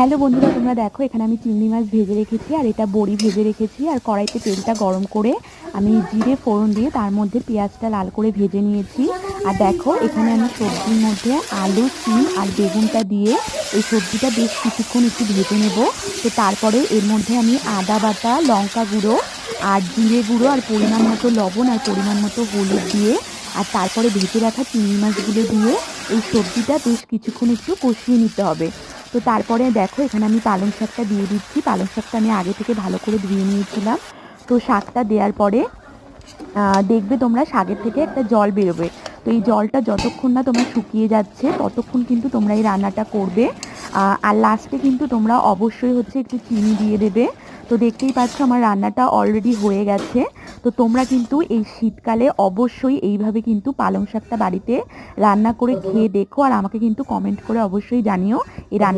Hello বন্ধুরা, তোমরা দেখো এখানে আমি চিংড়ি মাছ ভেজে রেখেছি আর এটা বড়ি ভেজে রেখেছি। আর কড়াইতে তেলটা গরম করে আমি জিরে ফোড়ন দিয়ে তার মধ্যে পেঁয়াজটা লাল করে ভেজে নিয়েছি। আর দেখো এখানে আমি সবজির মধ্যে আলু, সিম আর বেগুনটা দিয়ে এই সবজিটা বেশ কিছুক্ষণ একটু ভেজে নেব। তো তারপরে এর মধ্যে আমি আদা বাটা, লঙ্কা গুঁড়ো আর জিরে গুঁড়ো আর পরিমাণ মতো লবণ আর পরিমাণ মতো হলুদ দিয়ে আর তারপরে ভেজে রাখা চিংড়ি মাছগুলো দিয়ে এই সবজিটা বেশ কিছুক্ষণ একটু কষিয়ে নিতে হবে। তো তারপরে দেখো এখানে আমি পালং শাকটা দিয়ে দিচ্ছি। পালং শাকটা আমি আগে থেকে ভালো করে ধুয়ে নিয়েছিলাম। তো শাকটা দেওয়ার পরে দেখবে তোমরা শাকের থেকে একটা জল বেরোবে। তো এই জলটা যতক্ষণ না তোমরা শুকিয়ে যাচ্ছে ততক্ষণ কিন্তু তোমরা এই রান্নাটা করবে। আর লাস্টে কিন্তু তোমরা অবশ্যই একটু চিনি দিয়ে দেবে। তো দেখতেই পাচ্ছ আমার রান্নাটা অলরেডি হয়ে গেছে। তো তোমরা কিন্তু এই শীতকালে অবশ্যই এইভাবে কিন্তু পালং শাকটা বাড়িতে রান্না করে খেয়ে দেখো আর আমাকে কিন্তু কমেন্ট করে অবশ্যই জানিও এই রান্না